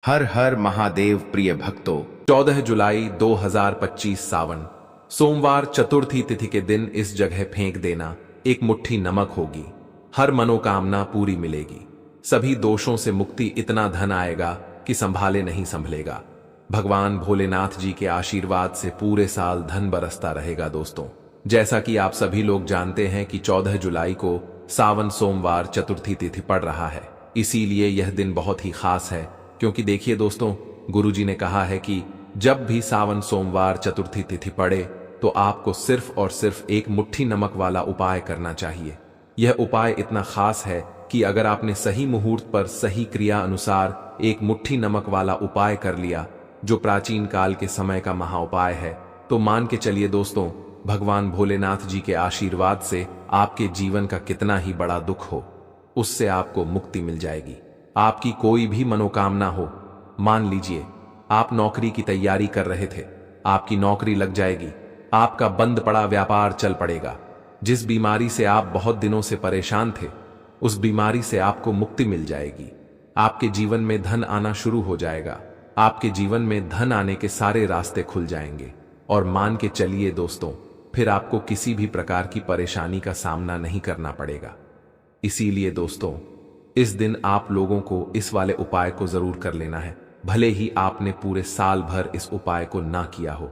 हर हर महादेव प्रिय भक्तों। 14 जुलाई 2025 सावन सोमवार चतुर्थी तिथि के दिन इस जगह फेंक देना एक मुट्ठी नमक होगी। हर मनोकामना पूरी मिलेगी, सभी दोषों से मुक्ति, इतना धन आएगा कि संभाले नहीं संभलेगा। भगवान भोलेनाथ जी के आशीर्वाद से पूरे साल धन बरसता रहेगा। दोस्तों, जैसा कि आप सभी लोग जानते हैं कि 14 जुलाई को सावन सोमवार चतुर्थी तिथि पड़ रहा है, इसीलिए यह दिन बहुत ही खास है। क्योंकि देखिए दोस्तों, गुरुजी ने कहा है कि जब भी सावन सोमवार चतुर्थी तिथि पड़े तो आपको सिर्फ और सिर्फ एक मुट्ठी नमक वाला उपाय करना चाहिए। यह उपाय इतना खास है कि अगर आपने सही मुहूर्त पर सही क्रिया अनुसार एक मुट्ठी नमक वाला उपाय कर लिया, जो प्राचीन काल के समय का महा उपाय है, तो मान के चलिए दोस्तों, भगवान भोलेनाथ जी के आशीर्वाद से आपके जीवन का कितना ही बड़ा दुख हो, उससे आपको मुक्ति मिल जाएगी। आपकी कोई भी मनोकामना हो, मान लीजिए आप नौकरी की तैयारी कर रहे थे, आपकी नौकरी लग जाएगी, आपका बंद पड़ा व्यापार चल पड़ेगा, जिस बीमारी से आप बहुत दिनों से परेशान थे, उस बीमारी से आपको मुक्ति मिल जाएगी। आपके जीवन में धन आना शुरू हो जाएगा, आपके जीवन में धन आने के सारे रास्ते खुल जाएंगे। और मान के चलिए दोस्तों, फिर आपको किसी भी प्रकार की परेशानी का सामना नहीं करना पड़ेगा। इसीलिए दोस्तों, इस दिन आप लोगों को इस वाले उपाय को जरूर कर लेना है। भले ही आपने पूरे साल भर इस उपाय को ना किया हो,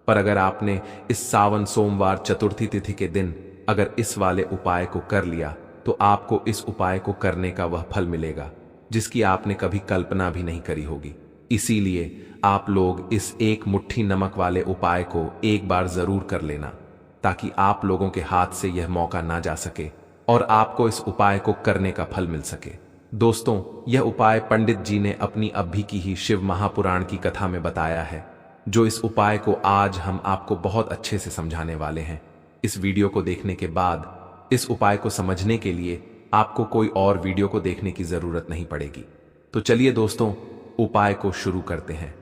पर अगर आपने इस सावन सोमवार चतुर्थी तिथि के दिन अगर इस वाले उपाय को कर लिया, तो आपको इस उपाय को करने का वह फल मिलेगा जिसकी आपने कभी कल्पना भी नहीं करी होगी। इसीलिए आप लोग इस एक मुट्ठी नमक वाले उपाय को एक बार जरूर कर लेना, ताकि आप लोगों के हाथ से यह मौका ना जा सके और आपको इस उपाय को करने का फल मिल सके। दोस्तों, यह उपाय पंडित जी ने अपनी अभी की ही शिव महापुराण की कथा में बताया है, जो इस उपाय को आज हम आपको बहुत अच्छे से समझाने वाले हैं। इस वीडियो को देखने के बाद इस उपाय को समझने के लिए आपको कोई और वीडियो को देखने की जरूरत नहीं पड़ेगी। तो चलिए दोस्तों, उपाय को शुरू करते हैं।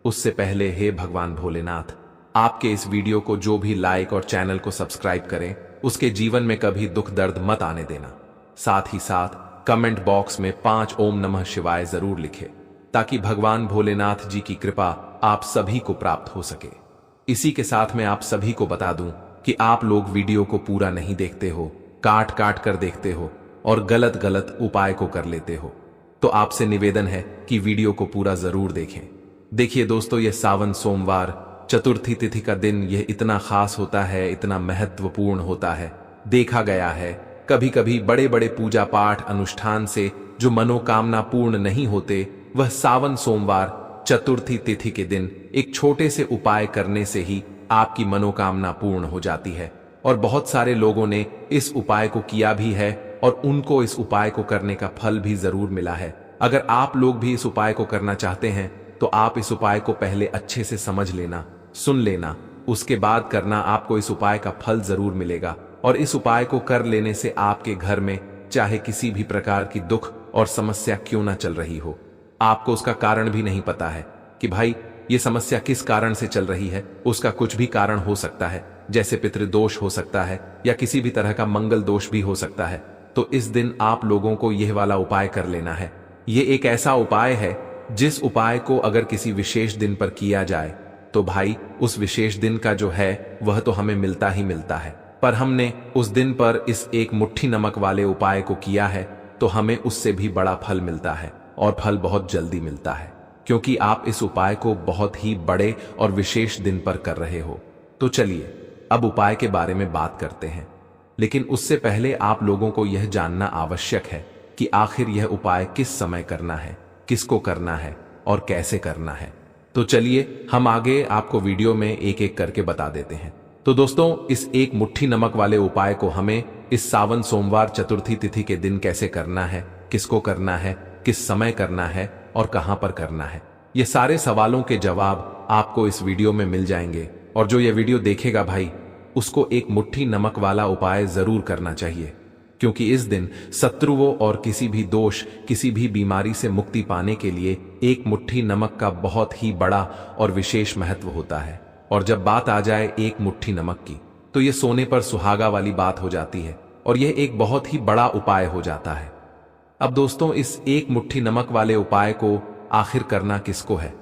उससे पहले हे भगवान भोलेनाथ, आपके इस वीडियो को जो भी लाइक और चैनल को सब्सक्राइब करें, उसके जीवन में कभी दुख दर्द मत आने देना। साथ ही साथ कमेंट बॉक्स में 5 ओम नमः शिवाय जरूर लिखें, ताकि भगवान भोलेनाथ जी की कृपा आप सभी को प्राप्त हो सके। इसी के साथ मैं आप सभी को बता दूं कि आप लोग वीडियो को पूरा नहीं देखते हो, काट काट कर देखते हो और गलत गलत उपाय को कर लेते हो। तो आपसे निवेदन है कि वीडियो को पूरा जरूर देखें। देखिए दोस्तों, यह सावन सोमवार चतुर्थी तिथि का दिन यह इतना खास होता है, इतना महत्वपूर्ण होता है। देखा गया है कभी कभी बड़े बड़े पूजा पाठ अनुष्ठान से जो मनोकामना पूर्ण नहीं होते, वह सावन सोमवार चतुर्थी तिथि के दिन एक छोटे से उपाय करने से ही आपकी मनोकामना पूर्ण हो जाती है। और बहुत सारे लोगों ने इस उपाय को किया भी है और उनको इस उपाय को करने का फल भी जरूर मिला है। अगर आप लोग भी इस उपाय को करना चाहते हैं, तो आप इस उपाय को पहले अच्छे से समझ लेना, सुन लेना, उसके बाद करना। आपको इस उपाय का फल जरूर मिलेगा। और इस उपाय को कर लेने से आपके घर में चाहे किसी भी प्रकार की दुख और समस्या क्यों ना चल रही हो, आपको उसका कारण भी नहीं पता है कि भाई ये समस्या किस कारण से चल रही है, उसका कुछ भी कारण हो सकता है, जैसे पितृदोष हो सकता है या किसी भी तरह का मंगल दोष भी हो सकता है। तो इस दिन आप लोगों को यह वाला उपाय कर लेना है। ये एक ऐसा उपाय है जिस उपाय को अगर किसी विशेष दिन पर किया जाए, तो भाई उस विशेष दिन का जो है वह तो हमें मिलता ही मिलता है। पर हमने उस दिन पर इस एक मुट्ठी नमक वाले उपाय को किया है, तो हमें उससे भी बड़ा फल मिलता है, और फल बहुत जल्दी मिलता है, क्योंकि आप इस उपाय को बहुत ही बड़े और विशेष दिन पर कर रहे हो। तो चलिए अब उपाय के बारे में बात करते हैं। लेकिन उससे पहले आप लोगों को यह जानना आवश्यक है कि आखिर यह उपाय किस समय करना है, किसको करना है और कैसे करना है। तो चलिए हम आगे आपको वीडियो में एक एक करके बता देते हैं। तो दोस्तों, इस एक मुट्ठी नमक वाले उपाय को हमें इस सावन सोमवार चतुर्थी तिथि के दिन कैसे करना है, किसको करना है, किस समय करना है और कहां पर करना है, ये सारे सवालों के जवाब आपको इस वीडियो में मिल जाएंगे। और जो ये वीडियो देखेगा भाई, उसको एक मुट्ठी नमक वाला उपाय जरूर करना चाहिए, क्योंकि इस दिन शत्रुओं और किसी भी दोष, किसी भी बीमारी से मुक्ति पाने के लिए एक मुट्ठी नमक का बहुत ही बड़ा और विशेष महत्व होता है। और जब बात आ जाए एक मुट्ठी नमक की, तो यह सोने पर सुहागा वाली बात हो जाती है और यह एक बहुत ही बड़ा उपाय हो जाता है। अब दोस्तों, इस एक मुट्ठी नमक वाले उपाय को आखिर करना किसको है।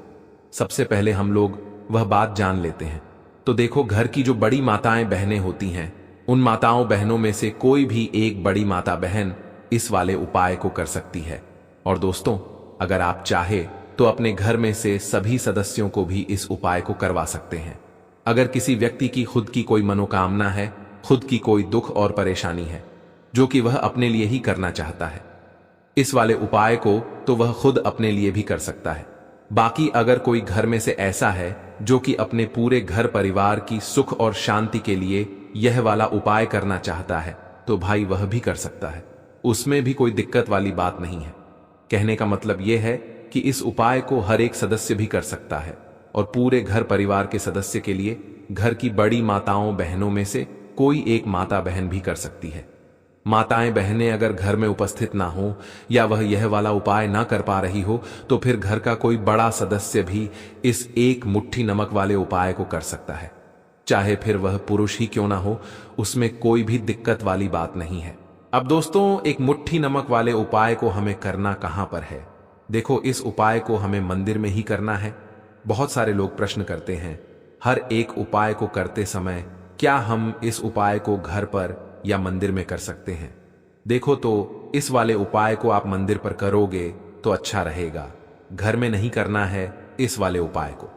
सबसे पहले हम लोग वह बात जान लेते हैं। तो देखो, घर की जो बड़ी माताएं बहनें होती हैं, उन माताओं बहनों में से कोई भी एक बड़ी माता बहन इस वाले उपाय को कर सकती है। और दोस्तों, अगर आप चाहे तो अपने घर में से सभी सदस्यों को भी इस उपाय को करवा सकते हैं। अगर किसी व्यक्ति की खुद की कोई मनोकामना है, खुद की कोई दुख और परेशानी है जो कि वह अपने लिए ही करना चाहता है, इस वाले उपाय को तो वह खुद अपने लिए भी कर सकता है। बाकी अगर कोई घर में से ऐसा है जो कि अपने पूरे घर परिवार की सुख और शांति के लिए यह वाला उपाय करना चाहता है, तो भाई वह भी कर सकता है। उसमें भी कोई दिक्कत वाली बात नहीं है। कहने का मतलब यह है कि इस उपाय को हर एक सदस्य भी कर सकता है और पूरे घर परिवार के सदस्य के लिए घर की बड़ी माताओं बहनों में से कोई एक माता बहन भी कर सकती है। माताएं बहनें अगर घर में उपस्थित ना हो या वह यह वाला उपाय ना कर पा रही हो, तो फिर घर का कोई बड़ा सदस्य भी इस एक मुट्ठी नमक वाले उपाय को कर सकता है। चाहे फिर वह पुरुष ही क्यों ना हो, उसमें कोई भी दिक्कत वाली बात नहीं है। अब दोस्तों, एक मुट्ठी नमक वाले उपाय को हमें करना कहां पर है? देखो, इस उपाय को हमें मंदिर में ही करना है। बहुत सारे लोग प्रश्न करते हैं, हर एक उपाय को करते समय क्या हम इस उपाय को घर पर या मंदिर में कर सकते हैं? देखो, तो इस वाले उपाय को आप मंदिर पर करोगे तो अच्छा रहेगा, घर में नहीं करना है इस वाले उपाय को।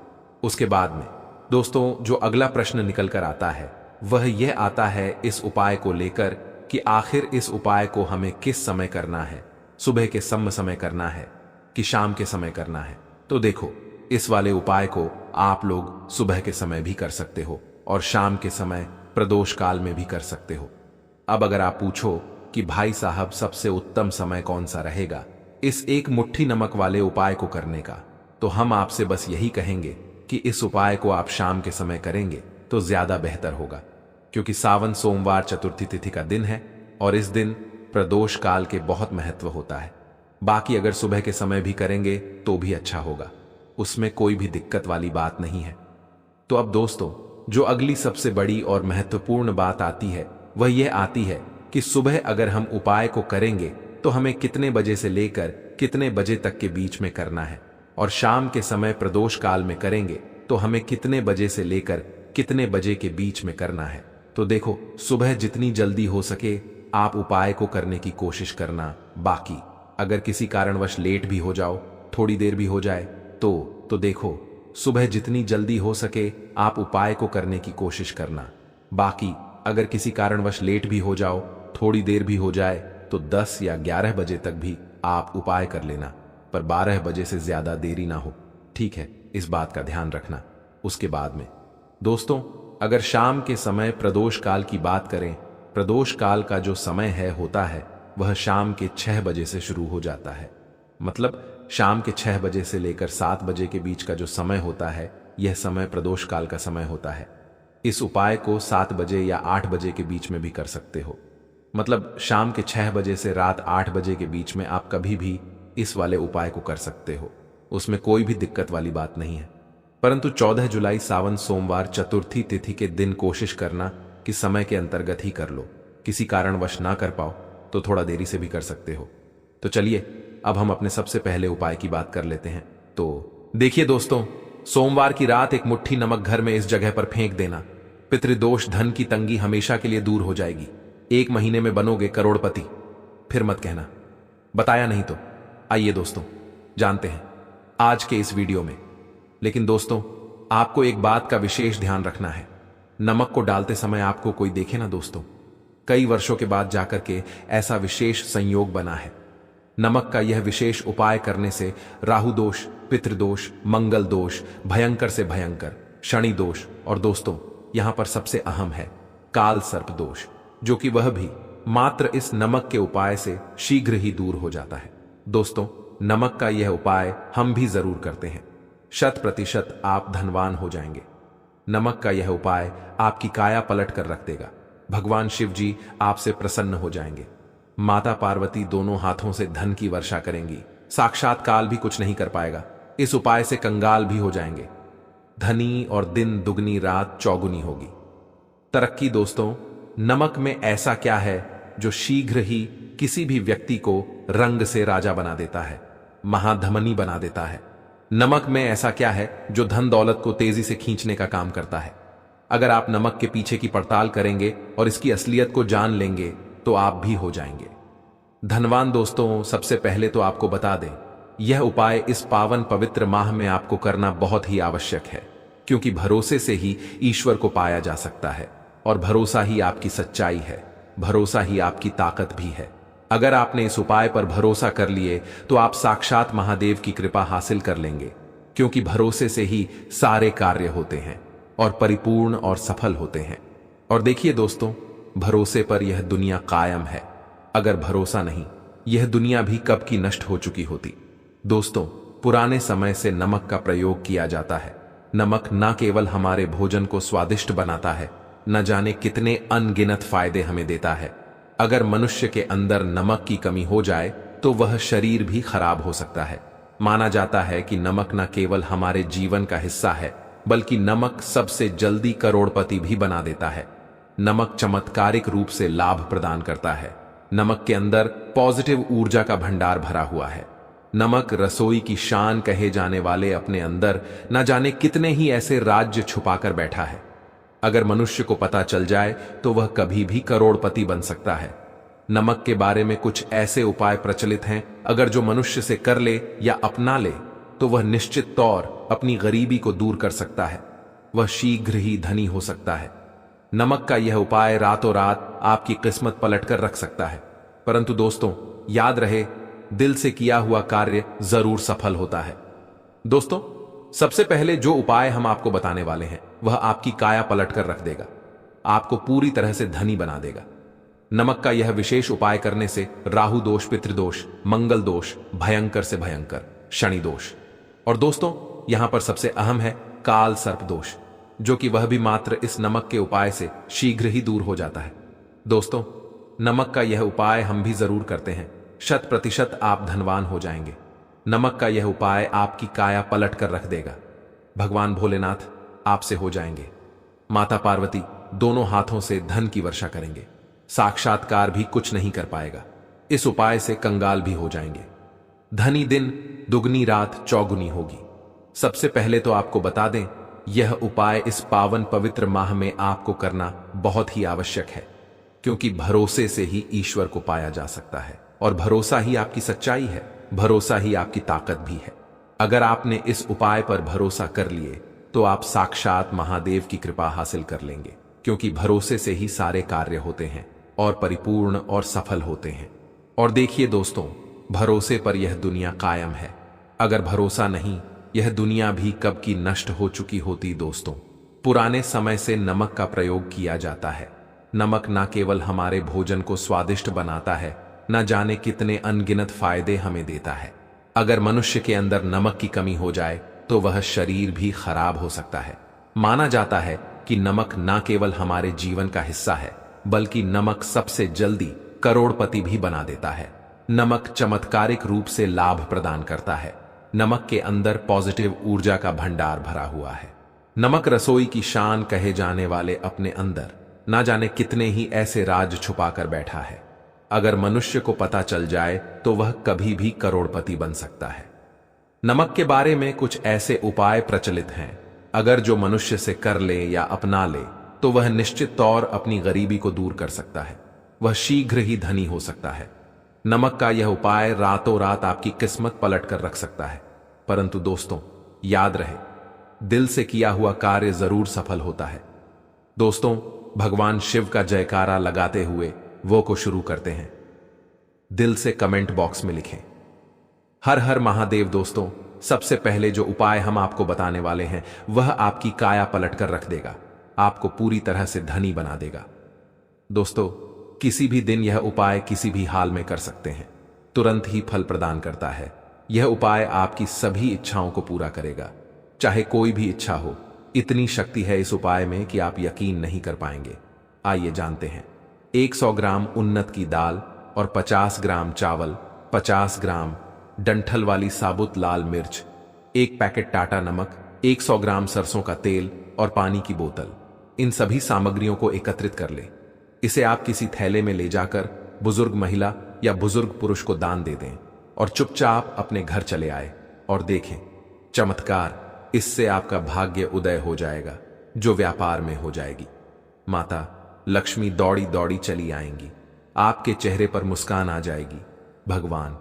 उसके बाद में दोस्तों, जो अगला प्रश्न निकल कर आता है वह यह आता है इस उपाय को लेकर कि आखिर इस उपाय को हमें किस समय करना है, सुबह के समय करना है कि शाम के समय करना है? तो देखो, इस वाले उपाय को आप लोग सुबह के समय भी कर सकते हो और शाम के समय प्रदोष काल में भी कर सकते हो। अब अगर आप पूछो कि भाई साहब, सबसे उत्तम समय कौन सा रहेगा इस एक मुट्ठी नमक वाले उपाय को करने का, तो हम आपसे बस यही कहेंगे कि इस उपाय को आप शाम के समय करेंगे तो ज्यादा बेहतर होगा, क्योंकि सावन सोमवार चतुर्थी तिथि का दिन है और इस दिन प्रदोष काल के बहुत महत्व होता है। बाकी अगर सुबह के समय भी करेंगे तो भी अच्छा होगा, उसमें कोई भी दिक्कत वाली बात नहीं है। तो अब दोस्तों, जो अगली सबसे बड़ी और महत्वपूर्ण बात आती है वह यह आती है कि सुबह अगर हम उपाय को करेंगे तो हमें कितने बजे से लेकर कितने बजे तक के बीच में करना है, और शाम के समय प्रदोष काल में करेंगे तो हमें कितने बजे से लेकर कितने बजे के बीच में करना है। तो देखो, सुबह जितनी जल्दी हो सके आप उपाय को करने की कोशिश करना। बाकी अगर किसी कारणवश लेट भी हो जाओ, थोड़ी देर भी हो जाए, तो देखो, सुबह जितनी जल्दी हो सके आप उपाय को करने की कोशिश करना। बाकी अगर किसी कारणवश लेट भी हो जाओ, थोड़ी देर भी हो जाए, तो 10 या 11 बजे तक भी आप उपाय कर लेना, पर 12 बजे से ज्यादा देरी ना हो, ठीक है? इस बात का ध्यान रखना। उसके बाद में दोस्तों, अगर शाम के समय प्रदोष काल की बात करें, प्रदोष काल का जो समय होता है वह शाम के 6 बजे से शुरू हो जाता है। मतलब शाम के 6 बजे से लेकर 7 बजे के बीच का जो समय होता है, यह समय प्रदोष काल का समय होता है। इस उपाय को 7 बजे या 8 बजे के बीच में भी कर सकते हो। मतलब शाम के 6 बजे से रात 8 बजे के बीच में आप कभी भी इस वाले उपाय को कर सकते हो, उसमें कोई भी दिक्कत वाली बात नहीं है। परंतु 14 जुलाई सावन सोमवार चतुर्थी तिथि के दिन कोशिश करना कि समय के अंतर्गत ही कर लो। किसी कारणवश ना कर पाओ तो थोड़ा देरी से भी कर सकते हो। तो चलिए, अब हम अपने सबसे पहले उपाय की बात कर लेते हैं। तो देखिए दोस्तों, सोमवार की रात एक मुट्ठी नमक घर में इस जगह पर फेंक देना। पितृदोष, धन की तंगी हमेशा के लिए दूर हो जाएगी। 1 महीने में बनोगे करोड़पति। फिर मत कहना बताया नहीं तो। आइए दोस्तों, जानते हैं आज के इस वीडियो में। लेकिन दोस्तों, आपको एक बात का विशेष ध्यान रखना है। नमक को डालते समय आपको कोई देखे ना दोस्तों। कई वर्षों के बाद जाकर के ऐसा विशेष संयोग बना है। नमक का यह विशेष उपाय करने से राहु दोष, पितृदोष, मंगल दोष, भयंकर से भयंकर शनि दोष, और दोस्तों यहां पर सबसे अहम है काल सर्प दोष, जो कि वह भी मात्र इस नमक के उपाय से शीघ्र ही दूर हो जाता है। दोस्तों, नमक का यह उपाय हम भी जरूर करते हैं। 100% आप धनवान हो जाएंगे। नमक का यह उपाय आपकी काया पलट कर रख देगा। भगवान शिव जी आपसे प्रसन्न हो जाएंगे। माता पार्वती दोनों हाथों से धन की वर्षा करेंगी। साक्षात काल भी कुछ नहीं कर पाएगा। इस उपाय से कंगाल भी हो जाएंगे। धनी और दिन दुगनी रात चौगुनी होगी। तरक्की दोस्तों, नमक में ऐसा क्या है जो शीघ्र ही किसी भी व्यक्ति को रंग से राजा बना देता है, महाधमनी बना देता है। नमक में ऐसा क्या है जो धन दौलत को तेजी से खींचने का काम करता है? अगर आप नमक के पीछे की पड़ताल करेंगे और इसकी असलियत को जान लेंगे तो आप भी हो जाएंगे धनवान। दोस्तों, सबसे पहले तो आपको बता दें, यह उपाय इस पावन पवित्र माह में आपको करना बहुत ही आवश्यक है, क्योंकि भरोसे से ही ईश्वर को पाया जा सकता है और भरोसा ही आपकी सच्चाई है, भरोसा ही आपकी ताकत भी है। अगर आपने इस उपाय पर भरोसा कर लिए तो आप साक्षात महादेव की कृपा हासिल कर लेंगे, क्योंकि भरोसे से ही सारे कार्य होते हैं और परिपूर्ण और सफल होते हैं। और देखिए दोस्तों, भरोसे पर यह दुनिया कायम है। अगर भरोसा नहीं, यह दुनिया भी कब की नष्ट हो चुकी होती। दोस्तों, पुराने समय से नमक का प्रयोग किया जाता है। नमक न केवल हमारे भोजन को स्वादिष्ट बनाता है, न जाने कितने अनगिनत फायदे हमें देता है। अगर मनुष्य के अंदर नमक की कमी हो जाए तो वह शरीर भी खराब हो सकता है। माना जाता है कि नमक न केवल हमारे जीवन का हिस्सा है, बल्कि नमक सबसे जल्दी करोड़पति भी बना देता है। नमक चमत्कारिक रूप से लाभ प्रदान करता है। नमक के अंदर पॉजिटिव ऊर्जा का भंडार भरा हुआ है। नमक रसोई की शान कहे जाने वाले अपने अंदर न जाने कितने ही ऐसे राज्य छुपाकर बैठा है। अगर मनुष्य को पता चल जाए तो वह कभी भी करोड़पति बन सकता है। नमक के बारे में कुछ ऐसे उपाय प्रचलित हैं, अगर जो मनुष्य से कर ले या अपना ले तो वह निश्चित तौर अपनी गरीबी को दूर कर सकता है। वह शीघ्र ही धनी हो सकता है। नमक का यह उपाय रातों रात आपकी किस्मत पलटकर रख सकता है। परंतु दोस्तों, याद रहे, दिल से किया हुआ कार्य जरूर सफल होता है। दोस्तों, सबसे पहले जो उपाय हम आपको बताने वाले हैं वह आपकी काया पलटकर रख देगा, आपको पूरी तरह से धनी बना देगा। नमक का यह विशेष उपाय करने से राहु दोष, पितृदोष, मंगल दोष, भयंकर से भयंकर शनि दोष, और दोस्तों यहां पर सबसे अहम है काल सर्प दोष, जो कि वह भी मात्र इस नमक के उपाय से शीघ्र ही दूर हो जाता है। दोस्तों, नमक का यह उपाय हम भी जरूर करते हैं। 100% आप धनवान हो जाएंगे। नमक का यह उपाय आपकी काया पलट कर रख देगा। भगवान भोलेनाथ आपसे हो जाएंगे। माता पार्वती दोनों हाथों से धन की वर्षा करेंगे। साक्षात्कार भी कुछ नहीं कर पाएगा। इस उपाय से कंगाल भी हो जाएंगे। धनी दिन दुगनी रात चौगुनी होगी। सबसे पहले तो आपको बता दें, यह उपाय इस पावन पवित्र माह में आपको करना बहुत ही आवश्यक है, क्योंकि भरोसे से ही ईश्वर को पाया जा सकता है और भरोसा ही आपकी सच्चाई है, भरोसा ही आपकी ताकत भी है। अगर आपने इस उपाय पर भरोसा कर लिए तो आप साक्षात महादेव की कृपा हासिल कर लेंगे, क्योंकि भरोसे से ही सारे कार्य होते हैं और परिपूर्ण और सफल होते हैं। और देखिए दोस्तों, भरोसे पर यह दुनिया कायम है। अगर भरोसा नहीं, यह दुनिया भी कब की नष्ट हो चुकी होती। दोस्तों, पुराने समय से नमक का प्रयोग किया जाता है। नमक न केवल हमारे भोजन को स्वादिष्ट बनाता है, न जाने कितने अनगिनत फायदे हमें देता है। अगर मनुष्य के अंदर नमक की कमी हो जाए तो वह शरीर भी खराब हो सकता है। माना जाता है कि नमक न केवल हमारे जीवन का हिस्सा है, बल्कि नमक सबसे जल्दी करोड़पति भी बना देता है। नमक चमत्कारिक रूप से लाभ प्रदान करता है। नमक के अंदर पॉजिटिव ऊर्जा का भंडार भरा हुआ है। नमक रसोई की शान कहे जाने वाले अपने अंदर ना जाने कितने ही ऐसे राज छुपाकर बैठा है। अगर मनुष्य को पता चल जाए तो वह कभी भी करोड़पति बन सकता है। नमक के बारे में कुछ ऐसे उपाय प्रचलित हैं, अगर जो मनुष्य से कर ले या अपना ले तो वह निश्चित तौर अपनी गरीबी को दूर कर सकता है। वह शीघ्र ही धनी हो सकता है। नमक का यह उपाय रातों रात आपकी किस्मत पलट कर रख सकता है। परंतु दोस्तों, याद रहे, दिल से किया हुआ कार्य जरूर सफल होता है। दोस्तों, भगवान शिव का जयकारा लगाते हुए वो को शुरू करते हैं। दिल से कमेंट बॉक्स में लिखें हर हर महादेव। दोस्तों, सबसे पहले जो उपाय हम आपको बताने वाले हैं वह आपकी काया पलट कर रख देगा, आपको पूरी तरह से धनी बना देगा। दोस्तों, किसी भी दिन यह उपाय किसी भी हाल में कर सकते हैं, तुरंत ही फल प्रदान करता है। यह उपाय आपकी सभी इच्छाओं को पूरा करेगा, चाहे कोई भी इच्छा हो। इतनी शक्ति है इस उपाय में कि आप यकीन नहीं कर पाएंगे। आइए जानते हैं। 100 ग्राम उन्नत की दाल और 50 ग्राम चावल, 50 ग्राम डंठल वाली साबुत लाल मिर्च, 1 पैकेट टाटा नमक, 100 ग्राम सरसों का तेल और पानी की बोतल। इन सभी सामग्रियों को एकत्रित कर ले। इसे आप किसी थैले में ले जाकर बुजुर्ग महिला या बुजुर्ग पुरुष को दान दे दें और चुपचाप अपने घर चले आए और देखें, चमत्कार, इससे आपका भाग्य उदय हो जाएगा, जो व्यापार में हो जाएगी। माता लक्ष्मी दौड़ी दौड़ी चली आएंगी, आपके चेहरे पर मुस्कान आ जाएगी। भगवान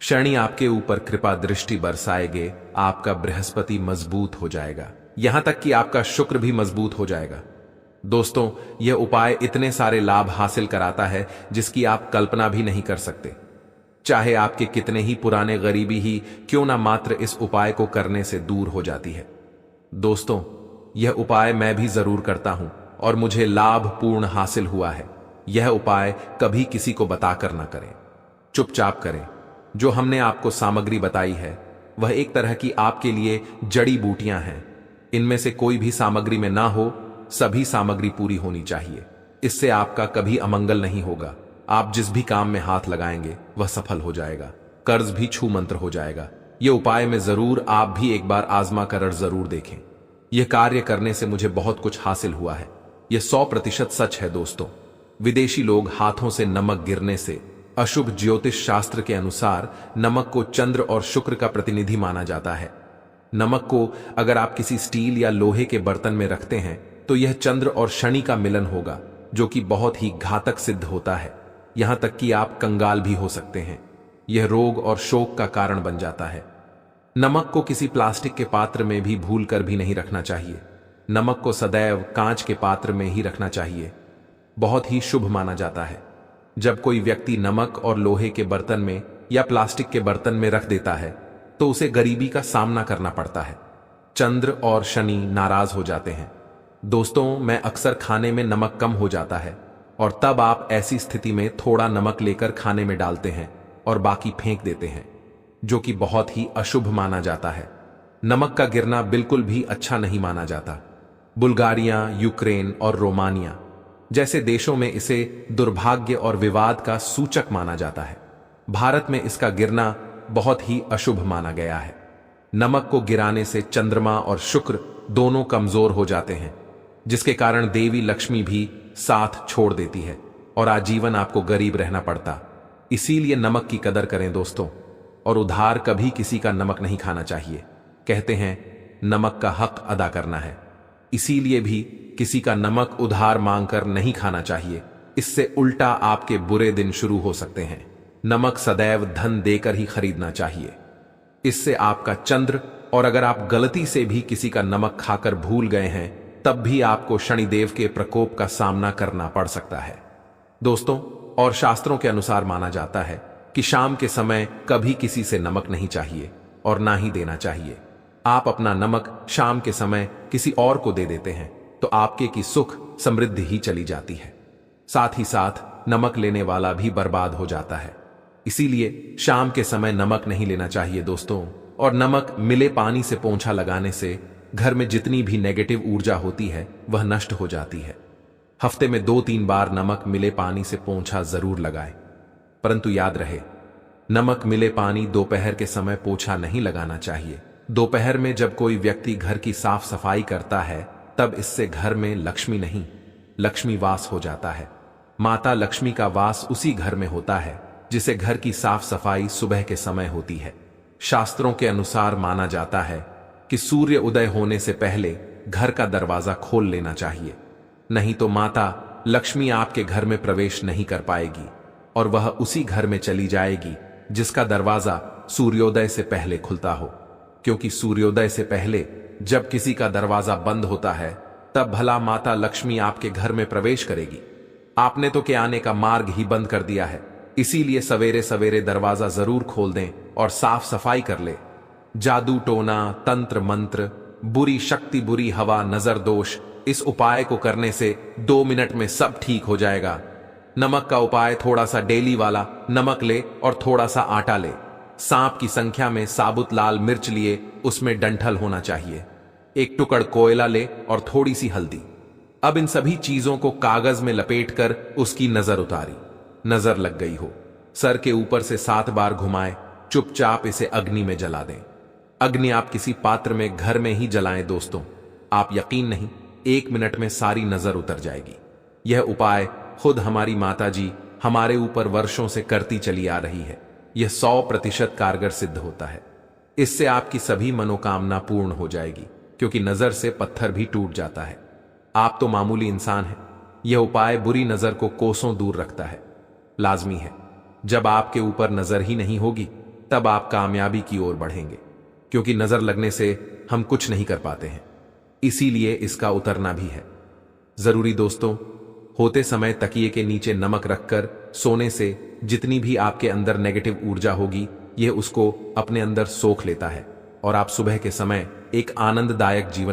शनि आपके ऊपर कृपा दृष्टि बरसाएंगे, आपका बृहस्पति मजबूत हो जाएगा, यहां तक कि आपका शुक्र भी मजबूत हो जाएगा। दोस्तों, यह उपाय इतने सारे लाभ हासिल कराता है जिसकी आप कल्पना भी नहीं कर सकते। चाहे आपके कितने ही पुराने गरीबी ही क्यों ना मात्र इस उपाय को करने से दूर हो जाती है। दोस्तों, यह उपाय मैं भी जरूर करता हूं और मुझे लाभ पूर्ण हासिल हुआ है। यह उपाय कभी किसी को बताकर ना करें, चुपचाप करें। जो हमने आपको सामग्री बताई है वह एक तरह की आपके लिए जड़ी बूटियां हैं। इनमें से कोई भी सामग्री में ना हो, सभी सामग्री पूरी होनी चाहिए। इससे आपका कभी अमंगल नहीं होगा। आप जिस भी काम में हाथ लगाएंगे वह सफल हो जाएगा, कर्ज भी छू मंत्र हो जाएगा। यह उपाय में जरूर आप भी एक बार आजमा कर जरूर देखें। यह कार्य करने से मुझे बहुत कुछ हासिल हुआ है। यह 100% सच है। दोस्तों, विदेशी लोग हाथों से नमक गिरने से अशुभ ज्योतिष शास्त्र के अनुसार नमक को चंद्र और शुक्र का प्रतिनिधि माना जाता है। नमक को अगर आप किसी स्टील या लोहे के बर्तन में रखते हैं तो यह चंद्र और शनि का मिलन होगा, जो कि बहुत ही घातक सिद्ध होता है। यहां तक कि आप कंगाल भी हो सकते हैं। यह रोग और शोक का कारण बन जाता है। नमक को किसी प्लास्टिक के पात्र में भी भूल कर भी नहीं रखना चाहिए। नमक को सदैव कांच के पात्र में ही रखना चाहिए। बहुत ही शुभ माना जाता है। जब कोई व्यक्ति नमक और लोहे के बर्तन में या प्लास्टिक के बर्तन में रख देता है तो उसे गरीबी का सामना करना पड़ता है। चंद्र और शनि नाराज हो जाते हैं। दोस्तों, मैं अक्सर खाने में नमक कम हो जाता है और तब आप ऐसी स्थिति में थोड़ा नमक लेकर खाने में डालते हैं और बाकी फेंक देते हैं, जो कि बहुत ही अशुभ माना जाता है। नमक का गिरना बिल्कुल भी अच्छा नहीं माना जाता। बुल्गारिया, यूक्रेन और रोमानिया जैसे देशों में इसे दुर्भाग्य और विवाद का सूचक माना जाता है। भारत में इसका गिरना बहुत ही अशुभ माना गया है। नमक को गिराने से चंद्रमा और शुक्र दोनों कमजोर हो जाते हैं, जिसके कारण देवी लक्ष्मी भी साथ छोड़ देती है और आजीवन आपको गरीब रहना पड़ता। इसीलिए नमक की कदर करें दोस्तों, और उधार कभी किसी का नमक नहीं खाना चाहिए। कहते हैं नमक का हक अदा करना है, इसीलिए भी किसी का नमक उधार मांगकर नहीं खाना चाहिए। इससे उल्टा आपके बुरे दिन शुरू हो सकते हैं। नमक सदैव धन देकर ही खरीदना चाहिए, इससे आपका चंद्र, और अगर आप गलती से भी किसी का नमक खाकर भूल गए हैं तब भी आपको शनिदेव के प्रकोप का सामना करना पड़ सकता है। दोस्तों, और शास्त्रों के अनुसार माना जाता है कि शाम के समय कभी किसी से नमक नहीं चाहिए और ना ही देना चाहिए। आप अपना नमक शाम के समय किसी और को दे देते हैं तो आपके की सुख समृद्धि ही चली जाती है, साथ ही साथ नमक लेने वाला भी बर्बाद हो जाता है। इसीलिए शाम के समय नमक नहीं लेना चाहिए दोस्तों। और नमक मिले पानी से पोंछा लगाने से घर में जितनी भी नेगेटिव ऊर्जा होती है वह नष्ट हो जाती है। हफ्ते में 2-3 बार नमक मिले पानी से पोंछा जरूर लगाएं, परंतु याद रहे, नमक मिले पानी दोपहर के समय पोंछा नहीं लगाना चाहिए। दोपहर में जब कोई व्यक्ति घर की साफ सफाई करता है तब इससे घर में लक्ष्मी नहीं, लक्ष्मी वास हो जाता है। माता लक्ष्मी का वास उसी घर में होता है जिसे घर की साफ सफाई सुबह के समय होती है। शास्त्रों के अनुसार माना जाता है कि सूर्य उदय होने से पहले घर का दरवाजा खोल लेना चाहिए, नहीं तो माता लक्ष्मी आपके घर में प्रवेश नहीं कर पाएगी और वह उसी घर में चली जाएगी जिसका दरवाजा सूर्योदय से पहले खुलता हो। क्योंकि सूर्योदय से पहले जब किसी का दरवाजा बंद होता है तब भला माता लक्ष्मी आपके घर में प्रवेश करेगी। आपने तो के आने का मार्ग ही बंद कर दिया है। इसीलिए सवेरे सवेरे दरवाजा जरूर खोल दें और साफ सफाई कर ले। जादू टोना, तंत्र मंत्र, बुरी शक्ति, बुरी हवा, नजर दोष, इस उपाय को करने से 2 मिनट में सब ठीक हो जाएगा। नमक का उपाय, थोड़ा सा डेली वाला नमक ले और थोड़ा सा आटा ले। सांप की संख्या में साबुत लाल मिर्च लिए, उसमें डंठल होना चाहिए। एक टुकड़ कोयला ले और थोड़ी सी हल्दी। अब इन सभी चीजों को कागज में लपेटकर उसकी नजर उतारी। नजर लग गई हो, सर के ऊपर से 7 बार घुमाएं, चुपचाप इसे अग्नि में जला दें। अग्नि आप किसी पात्र में घर में ही जलाएं दोस्तों। आप यकीन नहीं, 1 मिनट में सारी नजर उतर जाएगी। यह उपाय खुद हमारी माता जी हमारे ऊपर वर्षों से करती चली आ रही है। यह 100% कारगर सिद्ध होता है। इससे आपकी सभी मनोकामना पूर्ण हो जाएगी, क्योंकि नजर से पत्थर भी टूट जाता है। आप तो मामूली इंसान हैं। यह उपाय बुरी नजर को कोसों दूर रखता है। लाजमी है, जब आपके ऊपर नजर ही नहीं होगी तब आप कामयाबी की ओर बढ़ेंगे, क्योंकि नजर लगने से हम कुछ नहीं कर पाते हैं, इसीलिए इसका उतरना भी है जरूरी। दोस्तों, होते समय तकिए के नीचे नमक रखकर सोने से जितनी भी आपके अंदर नेगेटिव ऊर्जा होगी, यह उसको अपने अंदर सोख लेता है और आप सुबह के समय एक आनंददायक जीवन